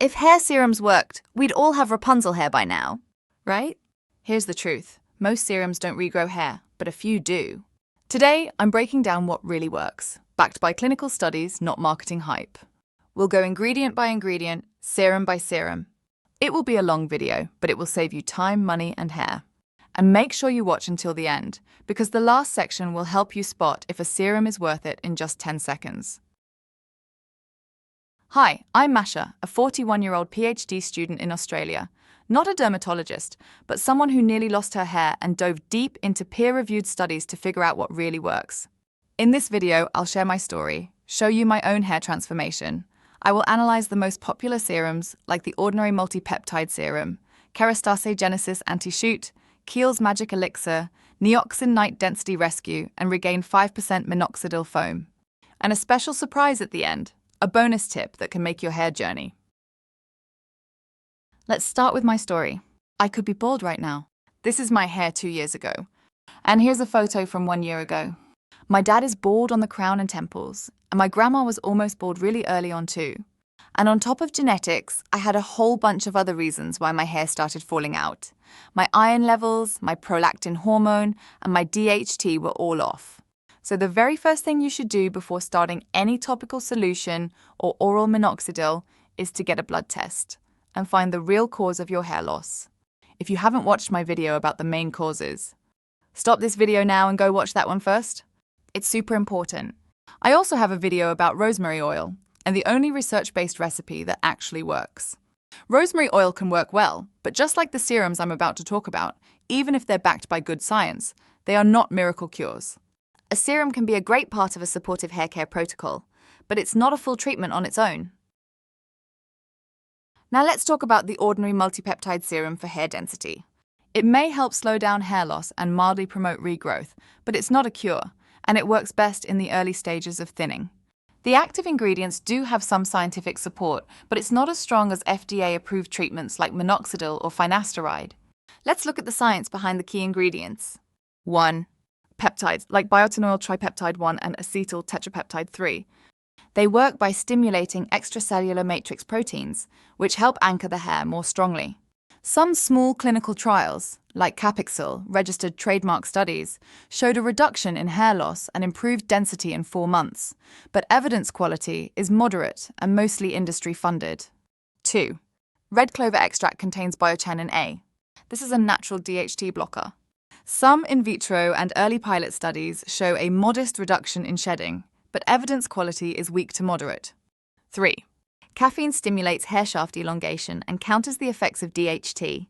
If hair serums worked, we'd all have Rapunzel hair by now, right? Here's the truth. Most serums don't regrow hair, but a few do. Today, I'm breaking down what really works, backed by clinical studies, not marketing hype. We'll go ingredient by ingredient, serum by serum. It will be a long video, but it will save you time, money, and hair. And make sure you watch until the end, because the last section will help you spot if a serum is worth it in just 10 seconds. Hi, I'm Masha, a 41-year-old PhD student in Australia. Not a dermatologist, but someone who nearly lost her hair and dove deep into peer-reviewed studies to figure out what really works. In this video, I'll share my story, show you my own hair transformation. I will analyze the most popular serums, like the ordinary Multi-Peptide serum, Kérastase Genesis Anti-Shoot, Kiehl's Magic Elixir, Nioxin Night Density Rescue, and Regain 5% Minoxidil foam. And a special surprise at the end, a bonus tip that can make your hair journey. Let's start with my story. I could be bald right now. This is my hair 2 years ago. And here's a photo from 1 year ago. My dad is bald on the crown and temples, and my grandma was almost bald really early on too. And on top of genetics, I had a whole bunch of other reasons why my hair started falling out. My iron levels, my prolactin hormone, and my DHT were all off. So the very first thing you should do before starting any topical solution or oral minoxidil is to get a blood test and find the real cause of your hair loss. If you haven't watched my video about the main causes, stop this video now and go watch that one first. It's super important. I also have a video about rosemary oil and the only research-based recipe that actually works. Rosemary oil can work well, but just like the serums I'm about to talk about, even if they're backed by good science, they are not miracle cures. A serum can be a great part of a supportive hair care protocol, but it's not a full treatment on its own. Now let's talk about the ordinary multi-peptide serum for hair density. It may help slow down hair loss and mildly promote regrowth, but it's not a cure, and it works best in the early stages of thinning. The active ingredients do have some scientific support, but it's not as strong as FDA-approved treatments like minoxidil or finasteride. Let's look at the science behind the key ingredients. 1. Peptides, like biotin tripeptide 1 and acetyl tetrapeptide 3. They work by stimulating extracellular matrix proteins, which help anchor the hair more strongly. Some small clinical trials, like Capixil, registered trademark studies, showed a reduction in hair loss and improved density in 4 months, but evidence quality is moderate and mostly industry-funded. 2. Red clover extract contains biotin A. This is a natural DHT blocker. Some in vitro and early pilot studies show a modest reduction in shedding, but evidence quality is weak to moderate. 3. Caffeine stimulates hair shaft elongation and counters the effects of DHT.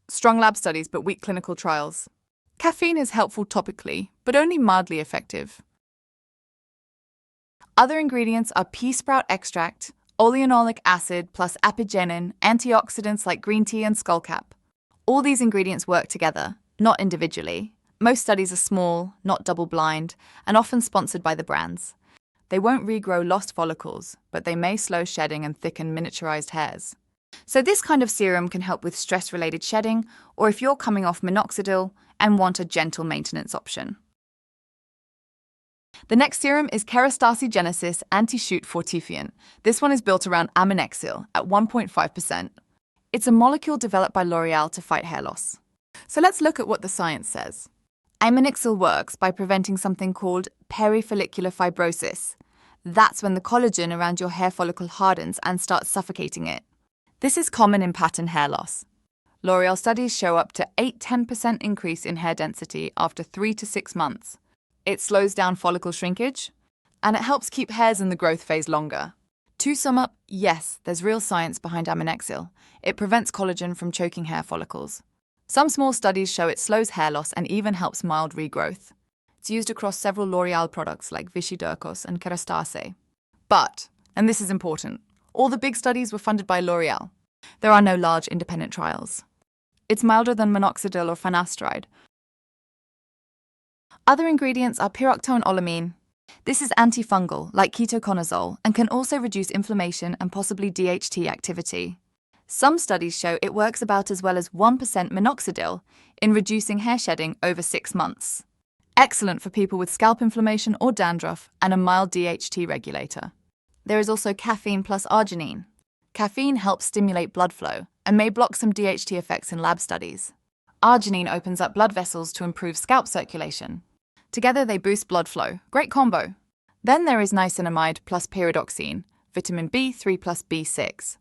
Strong lab studies but weak clinical trials. Caffeine is helpful topically, but only mildly effective. Other ingredients are pea sprout extract, oleanolic acid plus apigenin, antioxidants like green tea and skullcap. All these ingredients work together, not individually. Most studies are small, not double-blind, and often sponsored by the brands. They won't regrow lost follicles, but they may slow shedding and thicken miniaturized hairs. So this kind of serum can help with stress-related shedding, or if you're coming off minoxidil and want a gentle maintenance option. The next serum is Kérastase Genesis Anti-Shoot Fortifiant. This one is built around aminexil at 1.5%. It's a molecule developed by L'Oreal to fight hair loss. So let's look at what the science says. Aminexil works by preventing something called perifollicular fibrosis. That's when the collagen around your hair follicle hardens and starts suffocating it. This is common in pattern hair loss. L'Oreal studies show up to 8–10% increase in hair density after 3 to 6 months. It slows down follicle shrinkage, and it helps keep hairs in the growth phase longer. To sum up, yes, there's real science behind aminexil. It prevents collagen from choking hair follicles. Some small studies show it slows hair loss and even helps mild regrowth. It's used across several L'Oreal products like Vichy Durcos and Kerastase. But, and this is important, all the big studies were funded by L'Oreal. There are no large independent trials. It's milder than minoxidil or finasteride. Other ingredients are pyroxytonolamine. This is antifungal, like ketoconazole, and can also reduce inflammation and possibly DHT activity. Some studies show it works about as well as 1% minoxidil in reducing hair shedding over 6 months. Excellent for people with scalp inflammation or dandruff and a mild DHT regulator. There is also caffeine plus arginine. Caffeine helps stimulate blood flow and may block some DHT effects in lab studies. Arginine opens up blood vessels to improve scalp circulation. Together they boost blood flow. Great combo. Then there is niacinamide plus pyridoxine, vitamin B3 plus B6.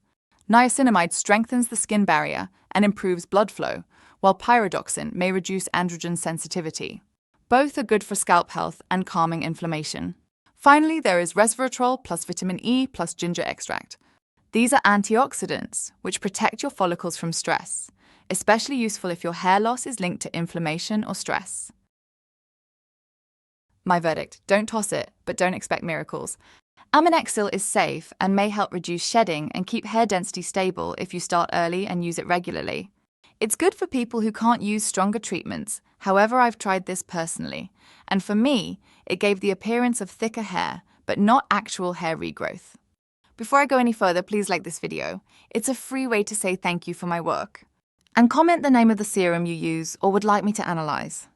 Niacinamide strengthens the skin barrier and improves blood flow, while pyridoxine may reduce androgen sensitivity. Both are good for scalp health and calming inflammation. Finally, there is resveratrol plus vitamin E plus ginger extract. These are antioxidants, which protect your follicles from stress, especially useful if your hair loss is linked to inflammation or stress. My verdict: don't toss it, but don't expect miracles. Minoxidil is safe and may help reduce shedding and keep hair density stable if you start early and use it regularly. It's good for people who can't use stronger treatments. However, I've tried this personally, and for me, it gave the appearance of thicker hair, but not actual hair regrowth. Before I go any further, please like this video. It's a free way to say thank you for my work. And comment the name of the serum you use or would like me to analyze.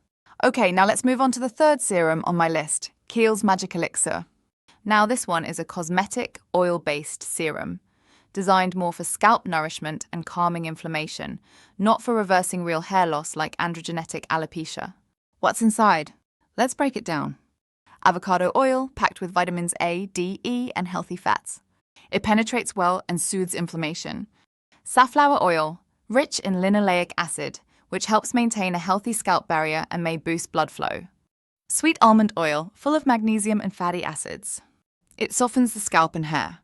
Okay, now let's move on to the third serum on my list, Kiehl's Magic Elixir. Now this one is a cosmetic, oil-based serum, designed more for scalp nourishment and calming inflammation, not for reversing real hair loss like androgenetic alopecia. What's inside? Let's break it down. Avocado oil, packed with vitamins A, D, E, and healthy fats. It penetrates well and soothes inflammation. Safflower oil, rich in linoleic acid, which helps maintain a healthy scalp barrier and may boost blood flow. Sweet almond oil, full of magnesium and fatty acids. It softens the scalp and hair.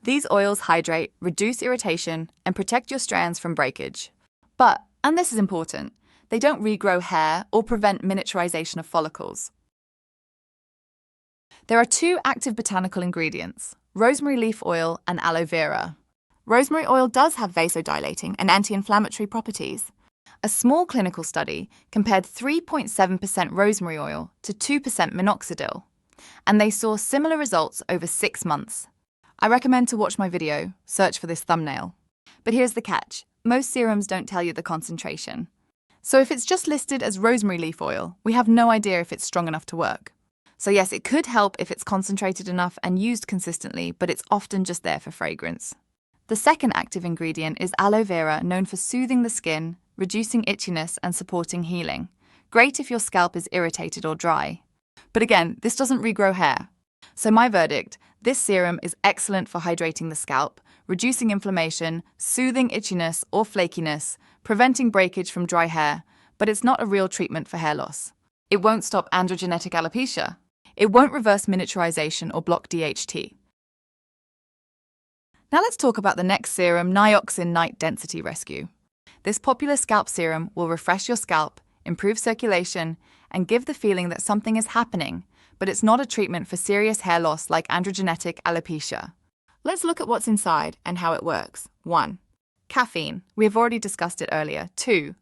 These oils hydrate, reduce irritation, and protect your strands from breakage. But, and this is important, they don't regrow hair or prevent miniaturization of follicles. There are two active botanical ingredients: rosemary leaf oil and aloe vera. Rosemary oil does have vasodilating and anti-inflammatory properties. A small clinical study compared 3.7% rosemary oil to 2% minoxidil, and they saw similar results over 6 months. I recommend to watch my video, search for this thumbnail. But here's the catch: most serums don't tell you the concentration. So if it's just listed as rosemary leaf oil, we have no idea if it's strong enough to work. So yes, it could help if it's concentrated enough and used consistently, but it's often just there for fragrance. The second active ingredient is aloe vera, known for soothing the skin, reducing itchiness, and supporting healing. Great if your scalp is irritated or dry. But again, this doesn't regrow hair. So my verdict: this serum is excellent for hydrating the scalp, reducing inflammation, soothing itchiness or flakiness, preventing breakage from dry hair, but it's not a real treatment for hair loss. It won't stop androgenetic alopecia. It won't reverse miniaturization or block DHT. Now let's talk about the next serum, Nioxin Night Density Rescue. This popular scalp serum will refresh your scalp, improve circulation, and give the feeling that something is happening, but it's not a treatment for serious hair loss like androgenetic alopecia. Let's look at what's inside and how it works. 1. Caffeine. We have already discussed it earlier. 2.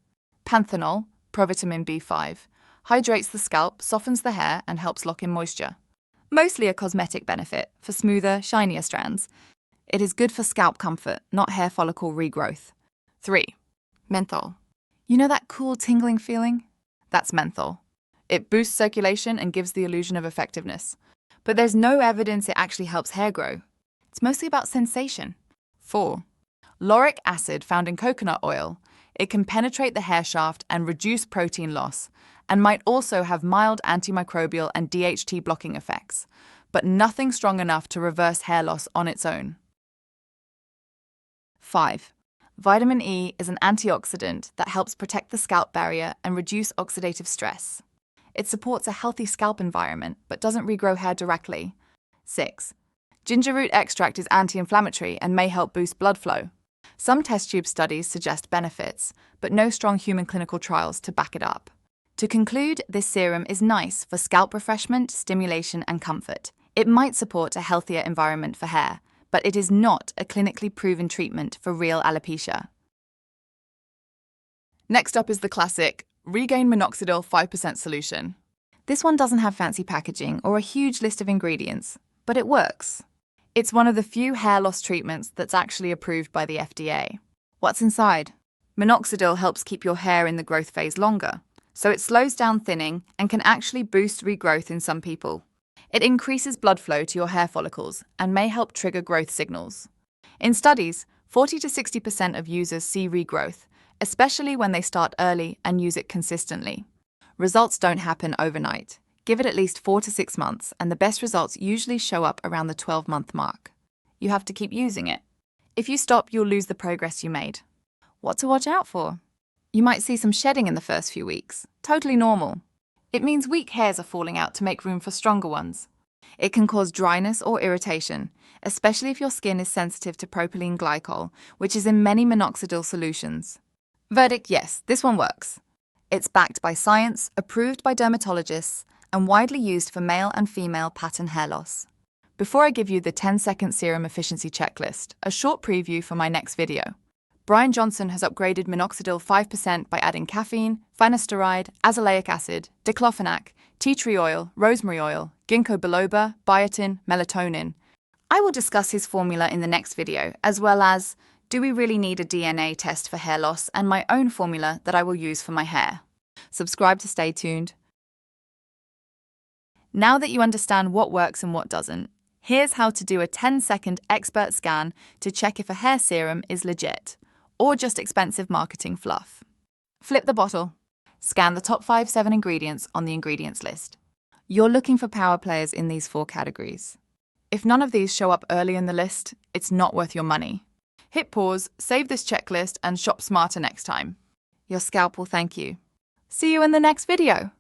Panthenol, provitamin B5. Hydrates the scalp, softens the hair, and helps lock in moisture. Mostly a cosmetic benefit for smoother, shinier strands. It is good for scalp comfort, not hair follicle regrowth. 3. Menthol. You know that cool tingling feeling? That's menthol. It boosts circulation and gives the illusion of effectiveness. But there's no evidence it actually helps hair grow. It's mostly about sensation. 4. Lauric acid, found in coconut oil. It can penetrate the hair shaft and reduce protein loss, and might also have mild antimicrobial and DHT blocking effects, but nothing strong enough to reverse hair loss on its own. 5. Vitamin E is an antioxidant that helps protect the scalp barrier and reduce oxidative stress. It supports a healthy scalp environment, but doesn't regrow hair directly. 6. Ginger root extract is anti-inflammatory and may help boost blood flow. Some test tube studies suggest benefits, but no strong human clinical trials to back it up. To conclude, this serum is nice for scalp refreshment, stimulation, and comfort. It might support a healthier environment for hair, but it is not a clinically proven treatment for real alopecia. Next up is the classic Regain Minoxidil 5% solution. This one doesn't have fancy packaging or a huge list of ingredients, but it works. It's one of the few hair loss treatments that's actually approved by the FDA. What's inside? Minoxidil helps keep your hair in the growth phase longer, so it slows down thinning and can actually boost regrowth in some people. It increases blood flow to your hair follicles and may help trigger growth signals. In studies, 40 to 60% of users see regrowth, especially when they start early and use it consistently. Results don't happen overnight. Give it at least 4 to 6 months, and the best results usually show up around the 12-month mark. You have to keep using it. If you stop, you'll lose the progress you made. What to watch out for? You might see some shedding in the first few weeks. Totally normal. It means weak hairs are falling out to make room for stronger ones. It can cause dryness or irritation, especially if your skin is sensitive to propylene glycol, which is in many minoxidil solutions. Verdict: yes, this one works. It's backed by science, approved by dermatologists, and widely used for male and female pattern hair loss. Before I give you the 10-second serum efficiency checklist, a short preview for my next video. Brian Johnson has upgraded Minoxidil 5% by adding caffeine, finasteride, azelaic acid, diclofenac, tea tree oil, rosemary oil, ginkgo biloba, biotin, melatonin. I will discuss his formula in the next video, as well as, do we really need a DNA test for hair loss, and my own formula that I will use for my hair. Subscribe to stay tuned. Now that you understand what works and what doesn't, here's how to do a 10-second expert scan to check if a hair serum is legit, or just expensive marketing fluff. Flip the bottle. Scan the top 5-7 ingredients on the ingredients list. You're looking for power players in these 4 categories. If none of these show up early in the list, it's not worth your money. Hit pause, save this checklist, and shop smarter next time. Your scalp will thank you. See you in the next video.